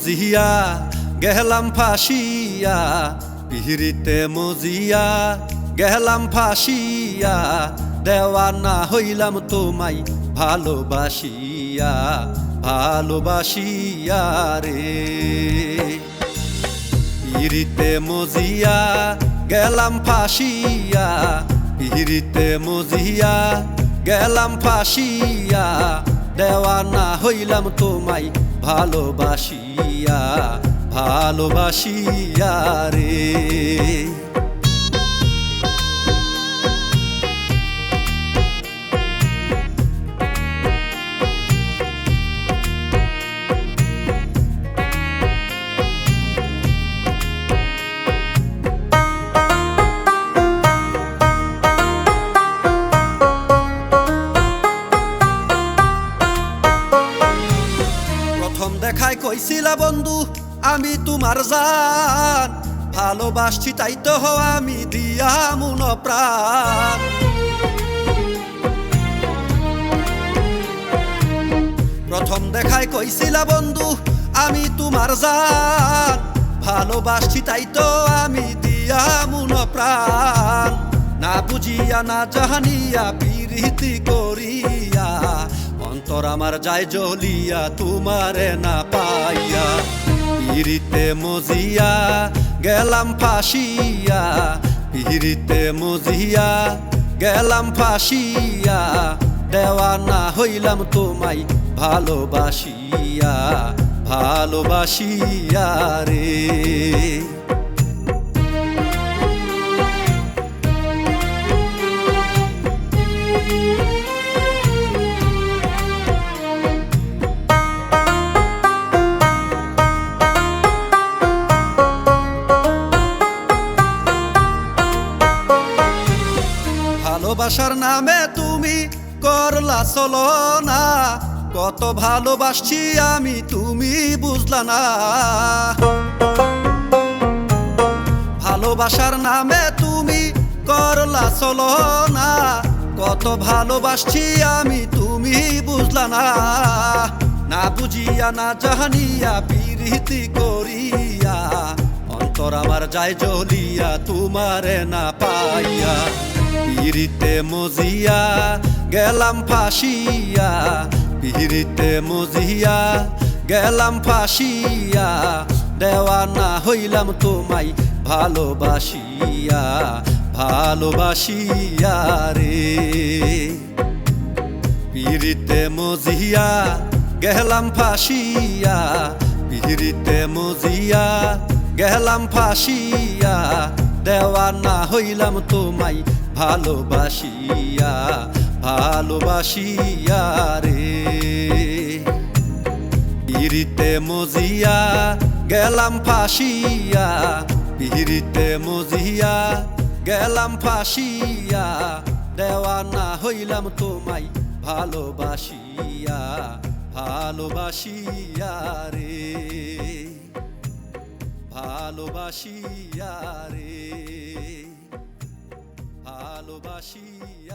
মজিয়া গেলাম ফাঁসিয়া, পিহিরিতে মজিয়া গেলাম ফাঁসিয়া, দেওয়ানা হইলাম তোমায় ভালোবাসিয়া, ভালোবাসিয়া রে। পিহিরিতে মজিয়া গেলাম ফাঁসিয়া, পিহিরিতে মজিয়া গেলাম ফাঁসিয়া, দেওয়ানা হইলাম তোমায় ভালোবাসিয়া, ভালোবাসিয়া রে। প্রথম দেখায় কইছিলা বন্ধু আমি তোমার জান, ভালোবাসছি তাই তো আমি দিয়া মন প্রাণ। প্রথম দেখায় কইছিলা বন্ধু আমি তোমার জান, ভালোবাসছি তাই তো আমি দিয়া মন প্রাণ। না বুঝিয়া না জানিয়া পিরিতি করিয়া, অন্তর আমার যায় জ্বলিয়া তোমারে না পাইয়া। পিরিতে মজিয়া গেলাম ফাঁসিয়া, পিরিতে মজিয়া গেলাম ফাঁসিয়া, দেওয়ানা হইলাম তোমায় ভালোবাসিয়া, ভালোবাসিয়া রে। ভালোবাসার নামে তুমি করলা ছলনা, কত ভালোবাসছি আমি তুমি বুঝলা না। ভালোবাসার নামে তুমি করলা ছলনা, কত ভালোবাসছি আমি তুমি বুঝলা না। না বুঝিয়া না জানিয়া পিরিতি করিয়া, অন্তর আমার যায় জ্বলিয়া তোমারে না পাইয়া। পিরিতে মজিয়া গেলাম ফাঁসিয়া, পিরিতে মজিয়া গেলাম ফাঁসিয়া, দেওয়ানা হইলাম তোমায় ভালোবাসিয়া, ভালোবাসিয়া রে। পিরিতে মজিয়া গেলাম ফাঁসিয়া, পিরিতে মজিয়া গেলাম ফাঁসিয়া, দেওয়ানা হইলাম তোমায় ভালোবাসিয়া, ভালোবাসিয়া রে। পিরিতে মজিয়া গেলাম ফাঁসিয়া, পিরিতে মজিয়া গেলাম ফাঁসিয়া, দেওয়ানা হইলাম তোমায় ভালোবাসিয়া, ভালোবাসিয়া রে, ভালোবাসিয়া রে, ভালোবাসিয়া।